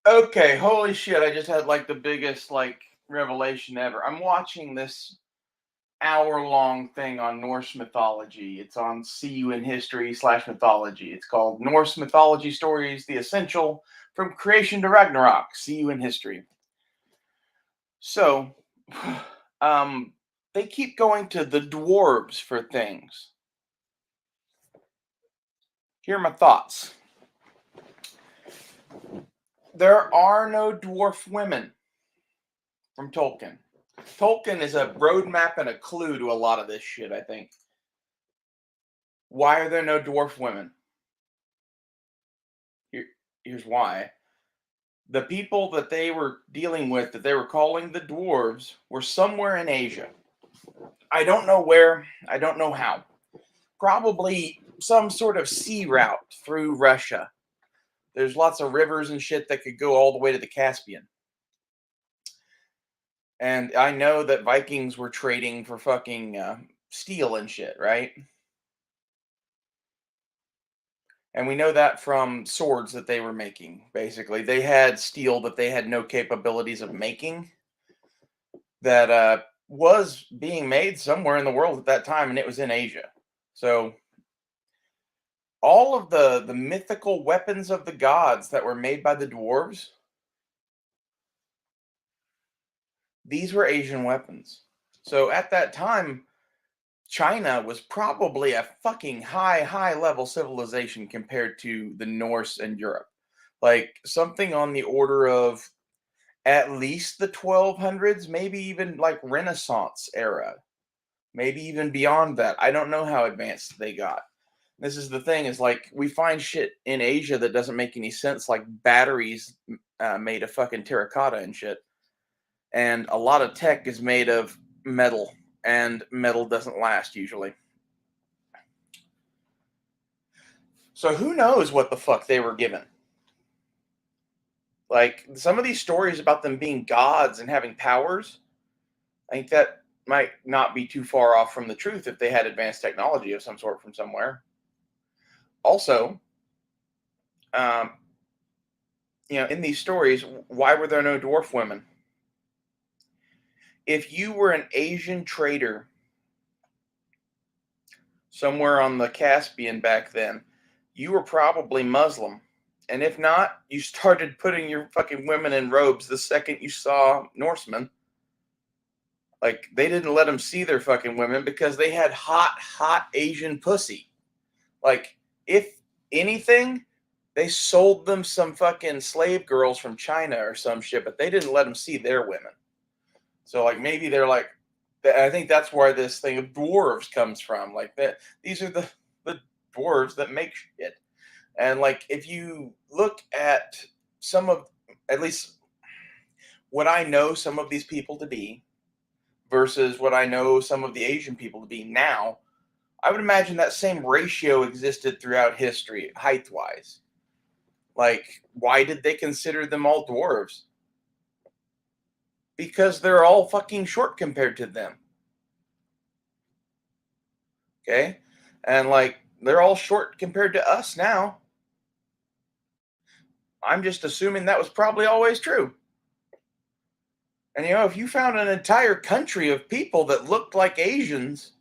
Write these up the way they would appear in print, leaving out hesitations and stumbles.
Okay, holy shit, I just had like the biggest like revelation ever. I'm watching this hour-long thing on Norse mythology. It's on CU in History slash mythology. It's called Norse Mythology Stories, The Essential from Creation to Ragnarok, CU in History. So, um, they keep going to the dwarves for things. Here are my thoughts. There are no dwarf women from Tolkien. Tolkien is a roadmap and a clue to a lot of this shit, I think. Why are there no dwarf women? Here, here's why. The people that they were dealing with, that they were calling the dwarves, were somewhere in Asia. I don't know where, I don't know how. Probably some sort of sea route through Russia. There's lots of rivers and shit that could go all the way to the Caspian. And I know that Vikings were trading for fucking steel and shit, right? And we know that from swords that they were making. Basically, they had steel that they had no capabilities of making. That was being made somewhere in the world at that time, and it was in Asia. So all of the mythical weapons of the gods that were made by the dwarves, these were Asian weapons. So at that time, China was probably a fucking high level civilization compared to the Norse and Europe. Like something on the order of at least the 1200s, maybe even like Renaissance era, maybe even beyond that. I don't know how advanced they got. This is the thing, is like we find shit in Asia that doesn't make any sense, like batteries made of fucking terracotta and shit. And a lot of tech is made of metal, and metal doesn't last usually. So who knows what the fuck they were given? Like some of these stories about them being gods and having powers, I think that might not be too far off from the truth if they had advanced technology of some sort from somewhere. Also, um, in these stories, why were there no dwarf women? If you were an Asian trader somewhere on the Caspian back then, you were probably Muslim. And if not, you started putting your fucking women in robes the second you saw Norsemen. Like, they didn't let them see their fucking women because they had hot Asian pussy. Like, if anything, they sold them some fucking slave girls from China or some shit, but they didn't let them see their women. So, like, maybe they're like, I think that's where this thing of dwarves comes from. Like, that these are the dwarves that make shit. And, like, if you look at some of, at least what I know some of these people to be versus what I know some of the Asian people to be now, I would imagine that same ratio existed throughout history, height wise. Like, why did they consider them all dwarves? Because they're all fucking short compared to them. Okay? And, like, they're all short compared to us now. I'm just assuming that was probably always true. And, if you found an entire country of people that looked like Asians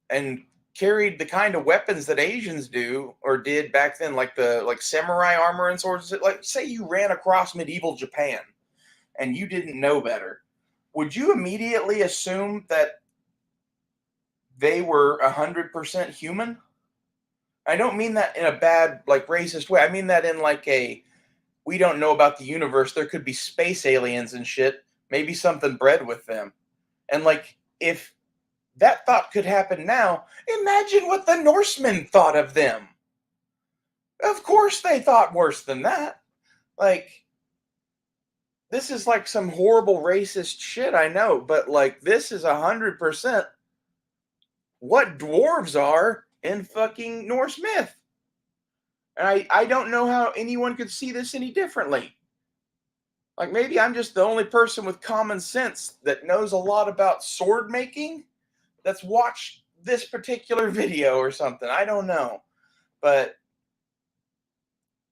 and carried the kind of weapons that Asians do or did back then, like the samurai armor and swords, like say you ran across medieval Japan and you didn't know better, would you immediately assume that they were 100% human? I don't mean that in a bad, like, racist way. I mean that in like a, we don't know about the universe. There could be space aliens and shit. Maybe something bred with them. And like, if that thought could happen now, imagine what the Norsemen thought of them. Of course they thought worse than that. Like, this is like some horrible racist shit, I know, but like, this is 100% what dwarves are in fucking Norse myth. And I don't know how anyone could see this any differently. Like, maybe I'm just the only person with common sense that knows a lot about sword making that's watched this particular video or something. I don't know. But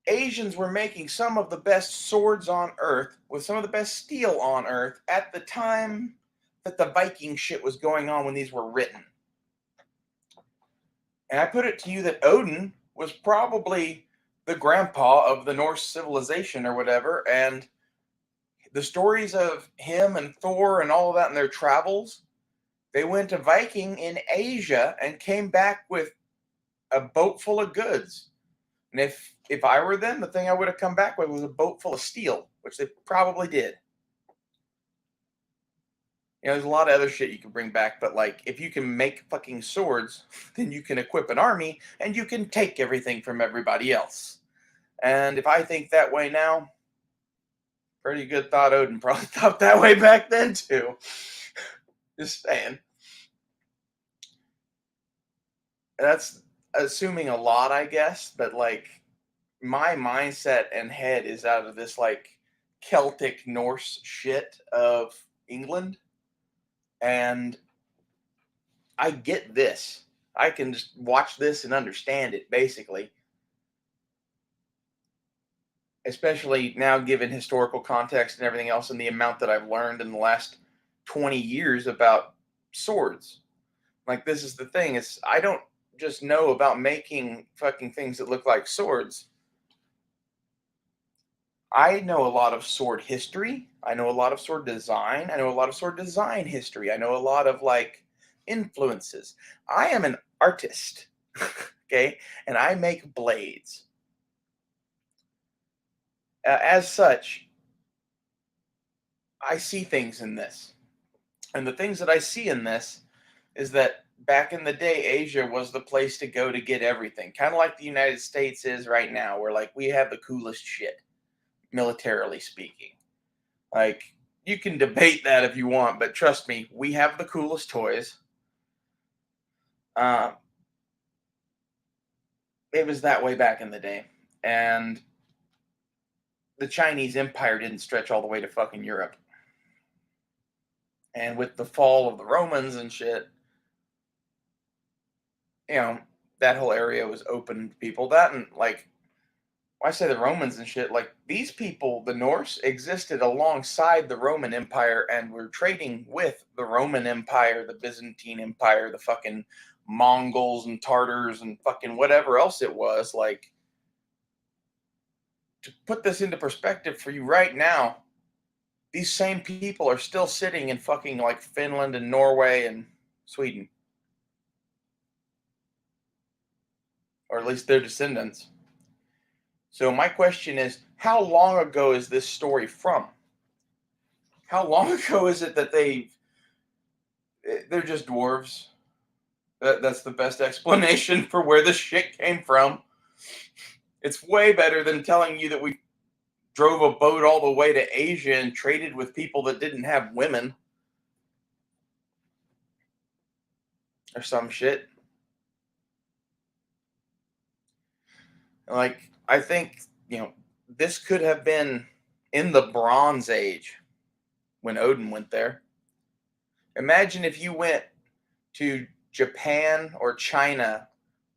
Asians were making some of the best swords on earth with some of the best steel on earth at the time that the Viking shit was going on when these were written. And I put it to you that Odin was probably the grandpa of the Norse civilization or whatever. And the stories of him and Thor and all of that in their travels, they went to Viking in Asia and came back with a boat full of goods. And if I were them, the thing I would have come back with was a boat full of steel, which they probably did. There's a lot of other shit you can bring back, but like if you can make fucking swords, then you can equip an army and you can take everything from everybody else. And if I think that way now, pretty good thought Odin probably thought that way back then too. Just saying. That's assuming a lot, I guess, but like my mindset and head is out of this like Celtic Norse shit of England. And I get this. I can just watch this and understand it, basically. Especially now, given historical context and everything else, and the amount that I've learned in the last 20 years about swords. Like, this is the thing: is I don't just know about making fucking things that look like swords. I know a lot of sword history. I know a lot of sword design. I know a lot of sword design history. I know a lot of like influences. I am an artist, okay? And I make blades. As such, I see things in this. And the things that I see in this is that back in the day, Asia was the place to go to get everything. Kind of like the United States is right now, where like we have the coolest shit, militarily speaking. Like, you can debate that if you want, but trust me, we have the coolest toys. Uh, it was that way back in the day. And the Chinese Empire didn't stretch all the way to fucking Europe. And with the fall of the Romans and shit, you know, that whole area was open to people. That and like, when I say the Romans and shit, like these people, the Norse, existed alongside the Roman Empire and were trading with the Roman Empire, the Byzantine Empire, the fucking Mongols and Tartars and fucking whatever else it was. Like, to put this into perspective for you right now, these same people are still sitting in fucking like Finland and Norway and Sweden, or at least their descendants. So my question is, how long ago is this story from? How long ago is it that they're just dwarves? That's the best explanation for where this shit came from. It's way better than telling you that we drove a boat all the way to Asia and traded with people that didn't have women or some shit. Like, I think, this could have been in the Bronze Age when Odin went there. Imagine if you went to Japan or China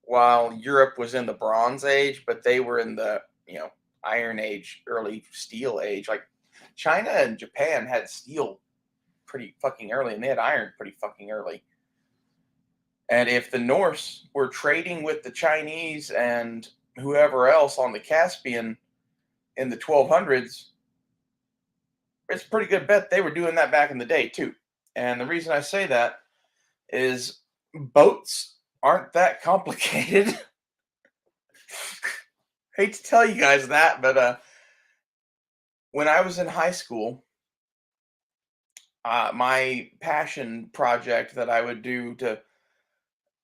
while Europe was in the Bronze Age, but they were in the, Iron Age, early Steel Age. Like, China and Japan had steel pretty fucking early, and they had iron pretty fucking early. And if the Norse were trading with the Chinese and whoever else on the Caspian in the 1200s, it's a pretty good bet they were doing that back in the day too. And the reason I say that is boats aren't that complicated. Hate to tell you guys that, but when I was in high school, my passion project that I would do to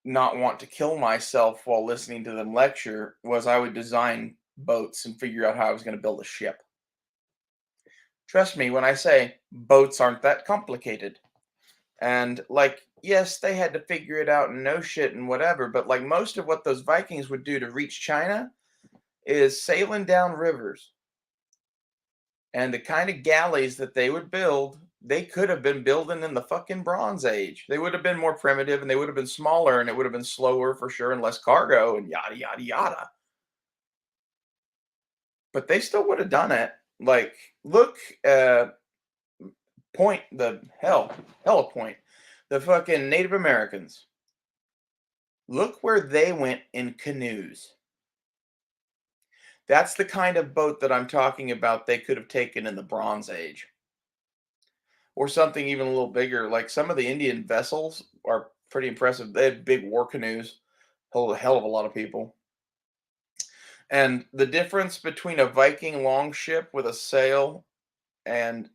not want to kill myself while listening to them lecture was I would design boats and figure out how I was going to build a ship. Trust me when I say boats aren't that complicated. And like, yes, they had to figure it out and know shit and whatever, but like most of what those Vikings would do to reach China is sailing down rivers. And the kind of galleys that they would build, they could have been building in the fucking Bronze Age. They would have been more primitive and they would have been smaller and it would have been slower for sure and less cargo and yada, yada, yada. but they still would have done it. Like, look, uh, Point the hella Point, the fucking Native Americans. Look where they went in canoes. That's the kind of boat that I'm talking about they could have taken in the Bronze Age. Or something even a little bigger. Like some of the Indian vessels are pretty impressive. They had big war canoes, hold a hell of a lot of people. And the difference between a Viking longship with a sail and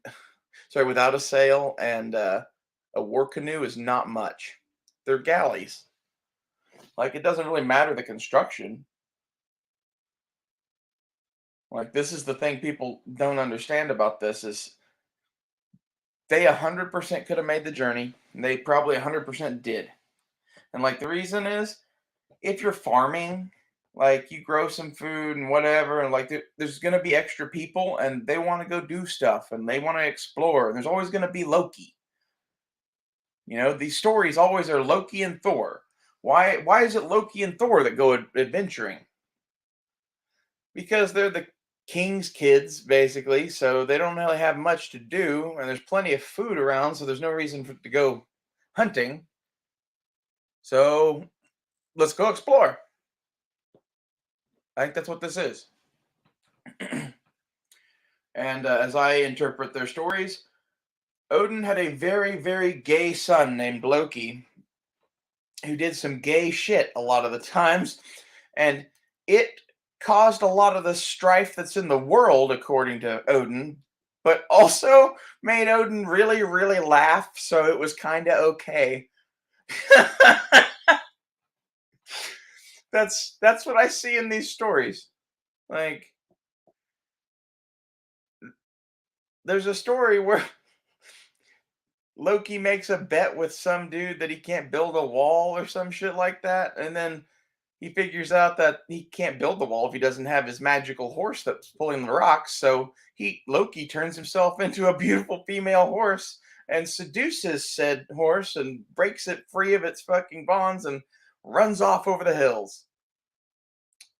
sorry, without a sail and a war canoe is not much. They're galleys. Like it doesn't really matter the construction. Like this is the thing people don't understand about this is they 100% could have made the journey. They probably 100% did. And like the reason is if you're farming, like you grow some food and whatever, and like there's going to be extra people and they want to go do stuff and they want to explore. And there's always going to be Loki. You know, these stories always are Loki and Thor. Why is it Loki and Thor that go adventuring? Because they're the king's kids basically, so they don't really have much to do and there's plenty of food around, so there's no reason to go hunting. So, let's go explore. I think that's what this is. And as I interpret their stories, Odin had a very, very gay son named Loki who did some gay shit a lot of the times. And it caused a lot of the strife that's in the world, according to Odin, but also made Odin really, really laugh. So it was kind of okay. That's what I see in these stories. Like, there's a story where Loki makes a bet with some dude that he can't build a wall or some shit like that, and then he figures out that he can't build the wall if he doesn't have his magical horse that's pulling the rocks. So he Loki turns himself into a beautiful female horse and seduces said horse and breaks it free of its fucking bonds and runs off over the hills.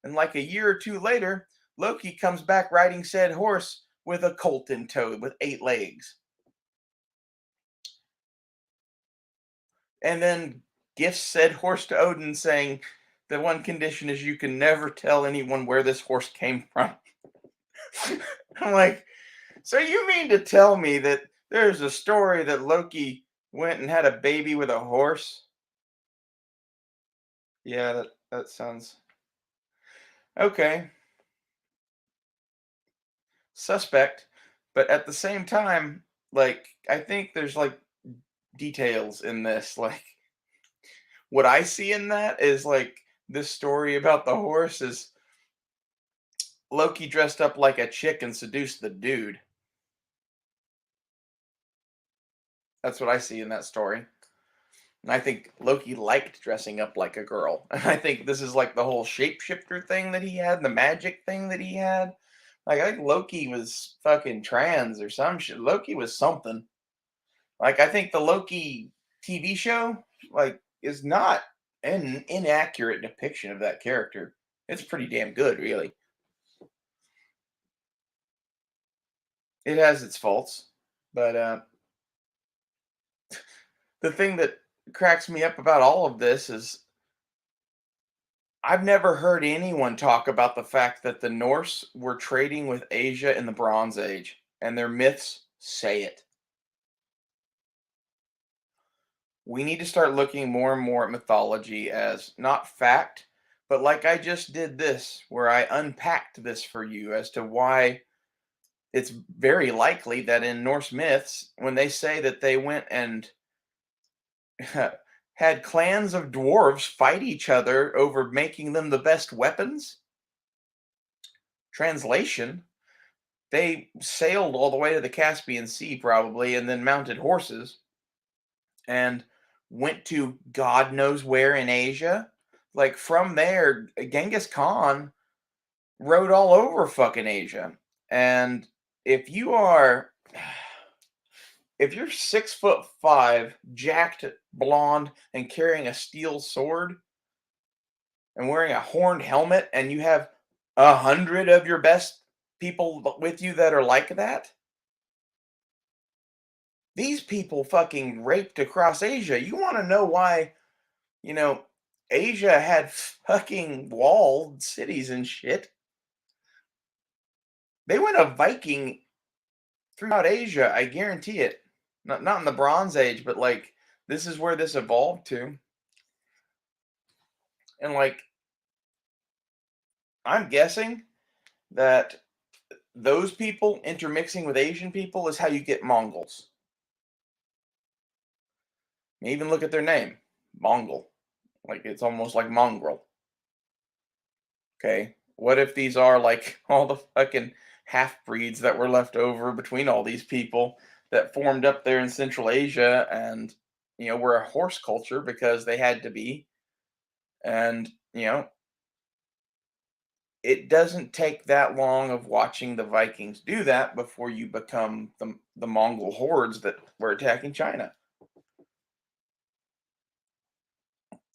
And like a year or two later, Loki comes back riding said horse with a colt in tow with 8 legs. And then gifts said horse to Odin, saying, the one condition is you can never tell anyone where this horse came from. I'm like, so you mean to tell me that there's a story that Loki went and had a baby with a horse? Yeah, that sounds okay. Suspect. But at the same time, like, I think there's like details in this. Like, what I see in that is like this story about the horse is Loki dressed up like a chick and seduced the dude. That's what I see in that story. And I think Loki liked dressing up like a girl. And I think this is like the whole shapeshifter thing that he had, the magic thing that he had. Like I think Loki was fucking trans or some shit. Loki was something. Like I think the Loki TV show like is not an inaccurate depiction of that character. It's pretty damn good, really. It has its faults, but the thing that cracks me up about all of this is I've never heard anyone talk about the fact that the Norse were trading with Asia in the Bronze Age, and their myths say it. We need to start looking more and more at mythology as not fact, but like I just did this, where I unpacked this for you as to why it's very likely that in Norse myths, when they say that they went and had clans of dwarves fight each other over making them the best weapons, translation, they sailed all the way to the Caspian Sea probably and then mounted horses and went to God knows where in Asia. Like from there, Genghis Khan rode all over fucking Asia. And if you are if you're 6'5", jacked, blonde, and carrying a steel sword and wearing a horned helmet and you have 100 of your best people with you that are like that? These people fucking raped across Asia. You want to know why, you know, Asia had fucking walled cities and shit? They went a Viking throughout Asia, I guarantee it. Not in the Bronze Age, but like this is where this evolved to. And like I'm guessing that those people intermixing with Asian people is how you get Mongols. Even look at their name, Mongol. Like it's almost like mongrel. Okay. What if these are like all the fucking half breeds that were left over between all these people that formed up there in Central Asia and were a horse culture because they had to be. And it doesn't take that long of watching the Vikings do that before you become the Mongol hordes that were attacking China.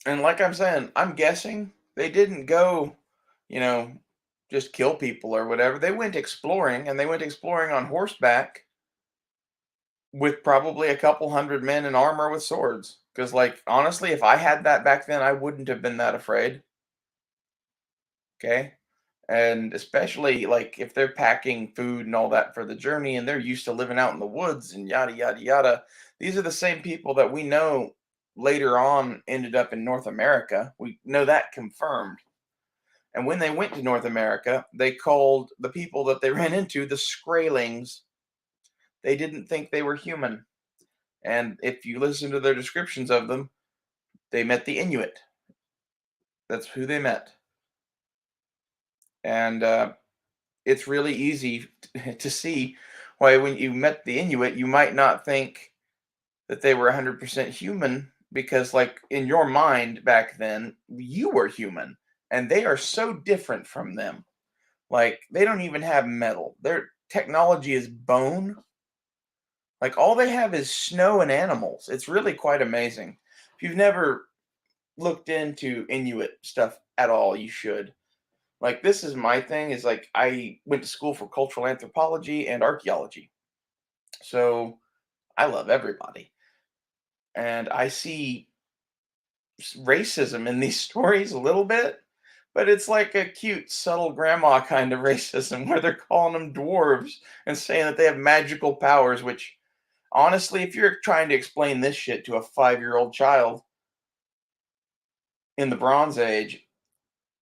And like I'm saying, I'm guessing they didn't go, you know, just kill people or whatever. They went exploring and they went exploring on horseback with probably a couple hundred men in armor with swords. Because, like, honestly, if I had that back then, I wouldn't have been that afraid. Okay. And especially like if they're packing food and all that for the journey and they're used to living out in the woods and yada yada yada. These are the same people that we know later on ended up in North America. We know that confirmed. And when they went to North America, they called the people that they ran into the Skraelings. They didn't think they were human. And if you listen to their descriptions of them, they met the Inuit. That's who they met. And it's really easy to see why when you met the Inuit, you might not think that they were 100% human because, like, in your mind back then, you were human and they are so different from them. Like, they don't even have metal, their technology is bone. Like, all they have is snow and animals. It's really quite amazing. If you've never looked into Inuit stuff at all, you should. Like, this is my thing, is like I went to school for cultural anthropology and archaeology. So I love everybody. And I see racism in these stories a little bit, but it's like a cute, subtle grandma kind of racism where they're calling them dwarves and saying that they have magical powers, which honestly, if you're trying to explain this shit to a 5-year-old child in the Bronze Age,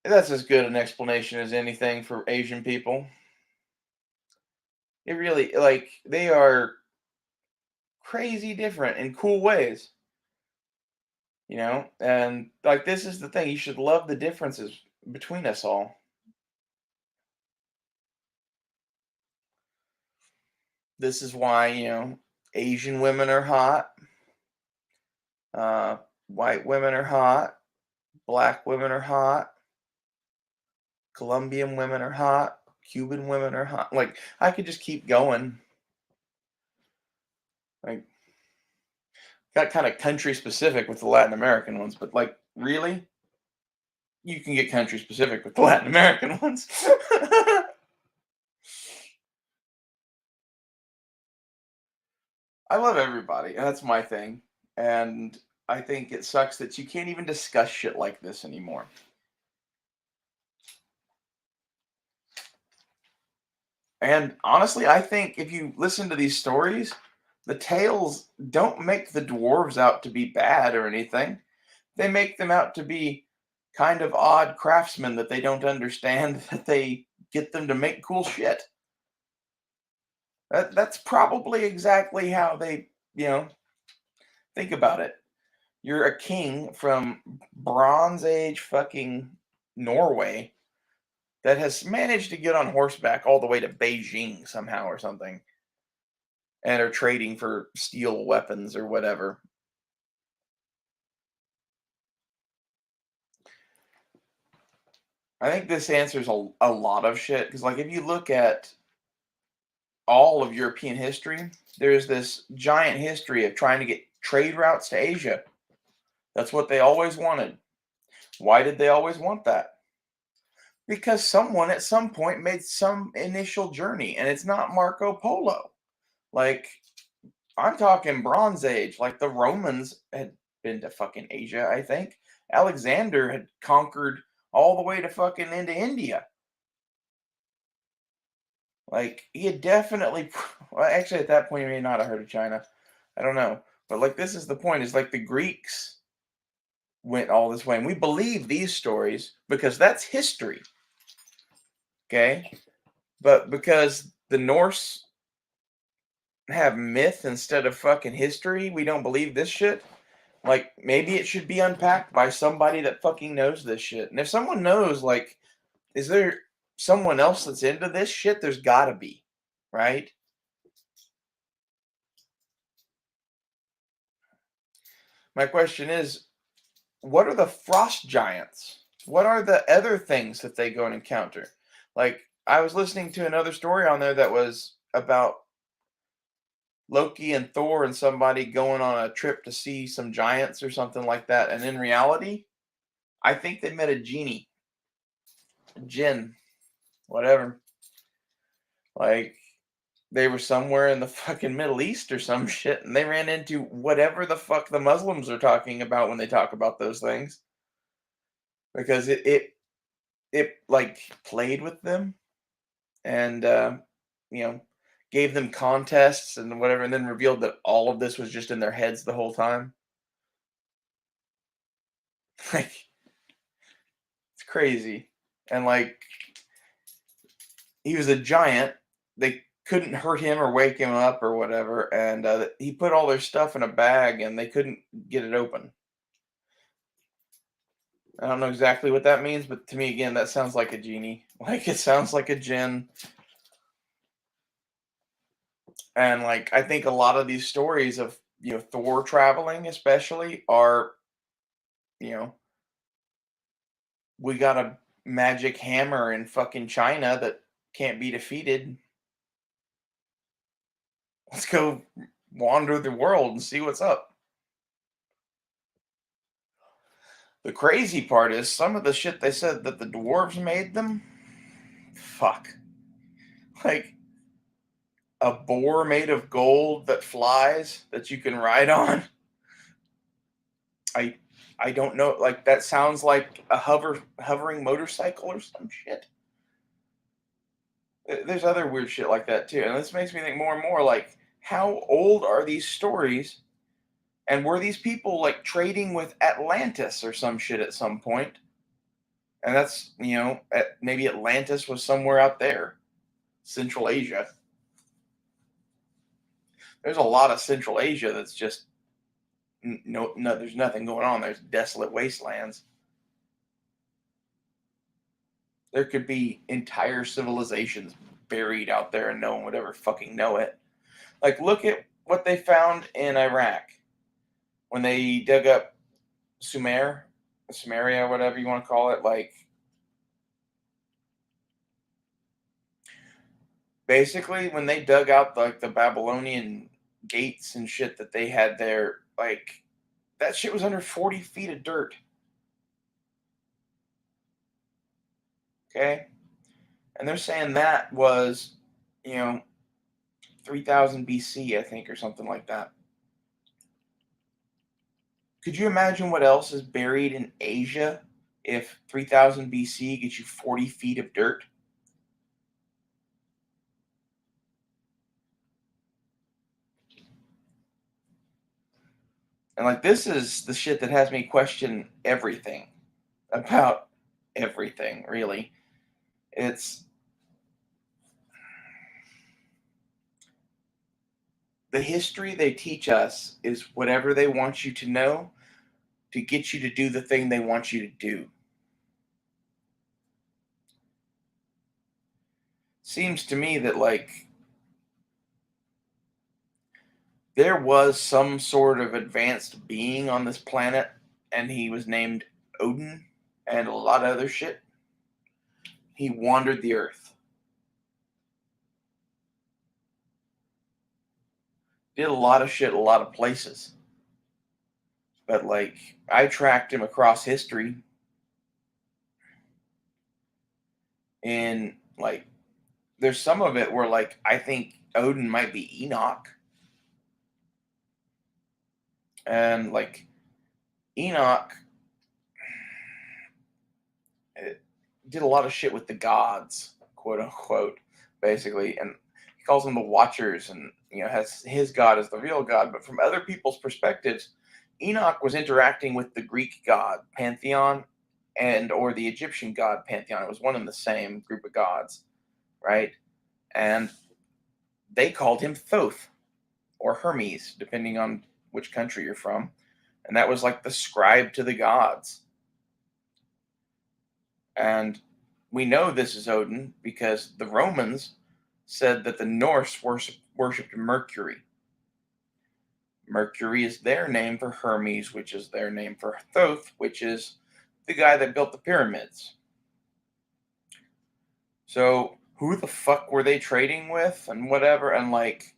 that's as good an explanation as anything for Asian people. It really, like, they are crazy different in cool ways, And like this is the thing, you should love the differences between us all. This is why, Asian women are hot, uh, white women are hot, black women are hot, Colombian women are hot, Cuban women are hot. Like I could just keep going. Like got kind of country specific with the Latin American ones, but like really, you can get country specific with the Latin American ones. I love everybody, and that's my thing. And I think it sucks that you can't even discuss shit like this anymore. And honestly, I think if you listen to these stories, the tales don't make the dwarves out to be bad or anything. They make them out to be kind of odd craftsmen that they don't understand that they get them to make cool shit. That's probably exactly how they, think about it. You're a king from Bronze Age fucking Norway that has managed to get on horseback all the way to Beijing somehow or something and are trading for steel weapons or whatever. I think this answers a lot of shit because, like, if you look at all of European history, there's this giant history of trying to get trade routes to Asia. That's what they always wanted. Why did they always want that? Because someone at some point made some initial journey, and it's not Marco Polo. Like, I'm talking Bronze Age. Like, the Romans had been to fucking Asia, I think. Alexander had conquered all the way to fucking into India. Like, he had definitely, well, actually, at that point, he may not have heard of China. I don't know. But, like, this is the point, is like the Greeks went all this way. And we believe these stories because that's history. Okay? But because the Norse have myth instead of fucking history, we don't believe this shit. Like, maybe it should be unpacked by somebody that fucking knows this shit. And if someone knows, like, is there someone else that's into this shit? There's gotta be, right? My question is, what are the frost giants? What are the other things that they go and encounter? Like, I was listening to another story on there that was about Loki and Thor and somebody going on a trip to see some giants or something like that. And in reality, I think they met a genie, a jinn, whatever. Like, they were somewhere in the fucking Middle East or some shit, and they ran into whatever the fuck the Muslims are talking about when they talk about those things. Because it like played with them and you know, gave them contests and whatever, and then revealed that all of this was just in their heads the whole time. Like, it's crazy. And like, he was a giant. They couldn't hurt him or wake him up or whatever, and he put all their stuff in a bag, and they couldn't get it open. I don't know exactly what that means, but to me, again, that sounds like a genie. Like, it sounds like a djinn. And like, I think a lot of these stories of, Thor traveling, especially, are, you know, we got a magic hammer in fucking China that can't be defeated. Let's go wander the world and see what's up. The crazy part is some of the shit they said that the dwarves made them. Fuck. Like a boar made of gold that flies that you can ride on. I I don't know. Like, that sounds like a hovering motorcycle or some shit. There's other weird shit like that too, and this makes me think more and more. Like, how old are these stories? And were these people like trading with Atlantis or some shit at some point? And that's, maybe Atlantis was somewhere out there, Central Asia. There's a lot of Central Asia that's just no, there's nothing going on. There's desolate wastelands. There could be entire civilizations buried out there and no one would ever fucking know it. Like, look at what they found in Iraq when they dug up Sumeria, whatever you want to call it. Like, basically, when they dug out like the Babylonian gates and shit that they had there, like, that shit was under 40 feet of dirt. Okay, and they're saying that was, you know, 3000 BC, I think, or something like that. Could you imagine what else is buried in Asia if 3000 BC gets you 40 feet of dirt? And like, this is the shit that has me question everything about everything, really. It's the history they teach us is whatever they want you to know to get you to do the thing they want you to do. Seems to me that, like, there was some sort of advanced being on this planet, and he was named Odin and a lot of other shit. He wandered the earth, did a lot of shit, a lot of places. But, like, I tracked him across history. in like there's some of it where like I think Odin might be Enoch, and like Enoch eh, did a lot of shit with the gods, quote unquote, basically, and he calls them the Watchers, and has his god as the real god. But from other people's perspectives, Enoch was interacting with the Greek god pantheon and or the Egyptian god pantheon. It was one and the same group of gods, right? And they called him Thoth or Hermes, depending on which country you're from. And that was like the scribe to the gods. And we know this is Odin because the Romans said that the Norse worshipped Mercury. Mercury is their name for Hermes, which is their name for Thoth, which is the guy that built the pyramids. So who the fuck were they trading with and whatever? And like,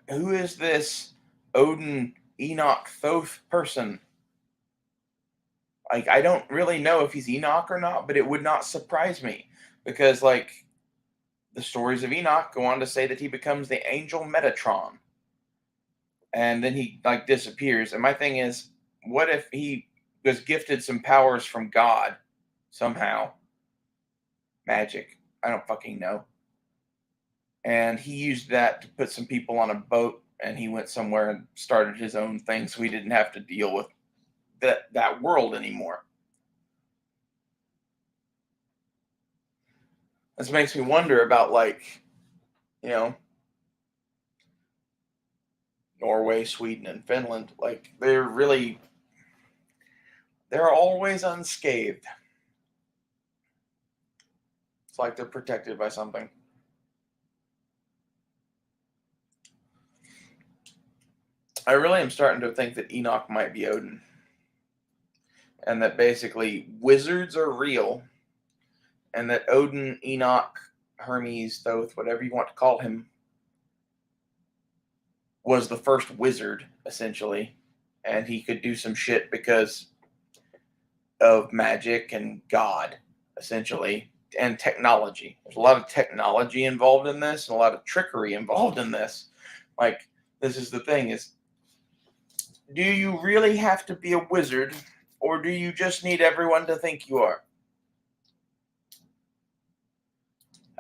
who is this Odin, Enoch, Thoth person? Like, I don't really know if he's Enoch or not, but it would not surprise me because, like, the stories of Enoch go on to say that he becomes the angel Metatron, and then he like disappears. And my thing is, what if he was gifted some powers from God somehow? Magic. I don't fucking know. And he used that to put some people on a boat, and he went somewhere and started his own thing, so he didn't have to deal with that world anymore. This makes me wonder about like, you know, Norway, Sweden, and Finland. Like they're always unscathed. It's like they're protected by something. I really am starting to think that Enoch might be Odin, and that basically wizards are real, and that Odin, Enoch, Hermes, Thoth, whatever you want to call him, was the first wizard essentially, and he could do some shit because of magic and God, essentially, and technology. There's a lot of technology involved in this, and a lot of trickery involved in this. Like, this is the thing: is do you really have to be a wizard, or do you just need everyone to think you are?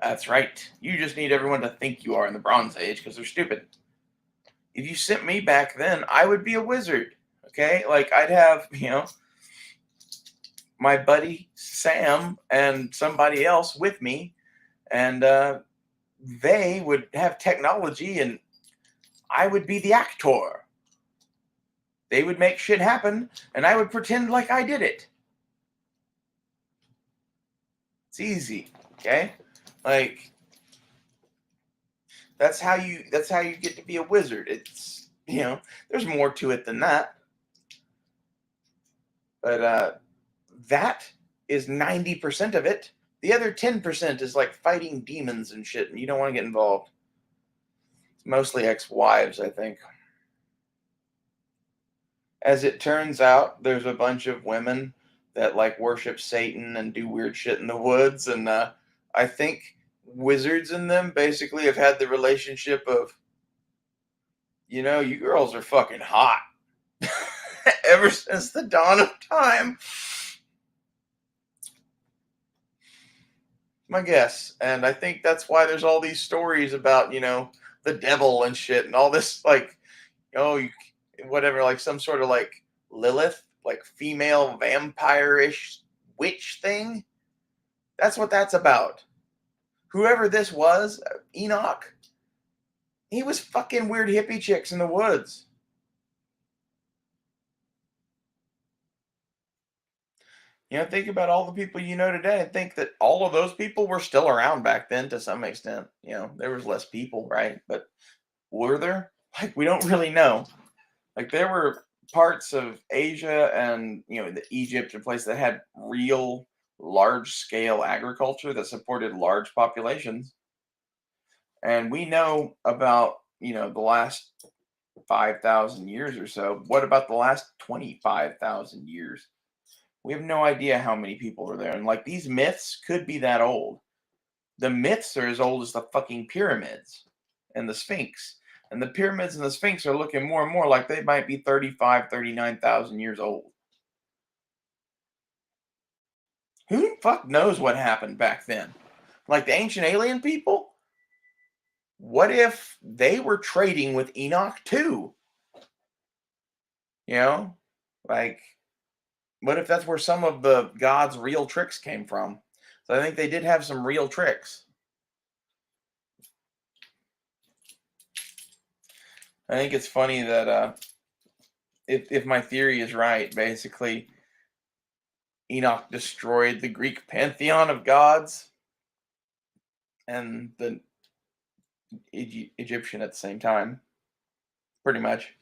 That's right. You just need everyone to think you are in the Bronze Age because they're stupid. If you sent me back then, I would be a wizard. Okay, like I'd have my buddy Sam and somebody else with me, and they would have technology, and I would be the actor. They would make shit happen, and I would pretend like I did it. It's easy, okay? Like that's how you get to be a wizard. It's there's more to it than that, but that is 90% of it. The other 10% is like fighting demons and shit, and you don't want to get involved. It's mostly ex-wives, I think. As it turns out, there's a bunch of women that like worship Satan and do weird shit in the woods, and I think wizards in them basically have had the relationship of, you girls are fucking hot ever since the dawn of time. My guess, and I think that's why there's all these stories about the devil and shit and all this like you whatever, like some sort of like Lilith, like female vampire-ish witch thing. That's what that's about. Whoever this was, Enoch, he was fucking weird hippie chicks in the woods. Think about all the people you know today and think that all of those people were still around back then to some extent. There was less people, right? But were there? Like, we don't really know. Like, there were parts of Asia and, the Egypt and places that had real large scale agriculture that supported large populations. And we know about, the last 5,000 years or so. What about the last 25,000 years? We have no idea how many people were there. And like these myths could be that old. The myths are as old as the fucking pyramids and the Sphinx. And the pyramids and the Sphinx are looking more and more like they might be 35, 39,000 years old. Who the fuck knows what happened back then? Like the ancient alien people? What if they were trading with Enoch too? You know? Like, what if that's where some of the gods' real tricks came from? So I think they did have some real tricks. I think it's funny that if my theory is right, basically Enoch destroyed the Greek pantheon of gods and the Egyptian at the same time, pretty much.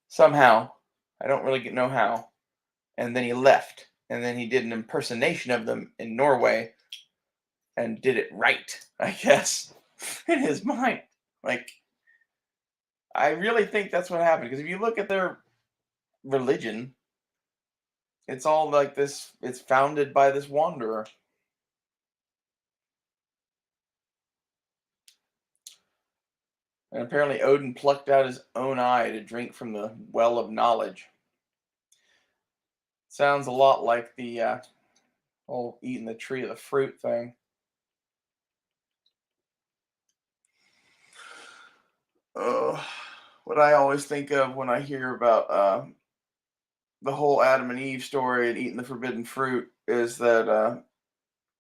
Somehow, I don't really know how. And then he left, and then he did an impersonation of them in Norway and did it right, I guess, in his mind. Like, I really think that's what happened because if you look at their religion, it's all like this. It's founded by this wanderer. And apparently Odin plucked out his own eye to drink from the well of knowledge. Sounds a lot like the whole eating the tree of the fruit thing. What I always think of when I hear about the whole Adam and Eve story and eating the forbidden fruit is that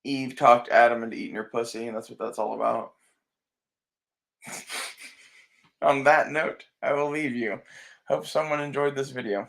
Eve talked Adam into eating her pussy, and that's what that's all about. On that note, I will leave you. Hope someone enjoyed this video.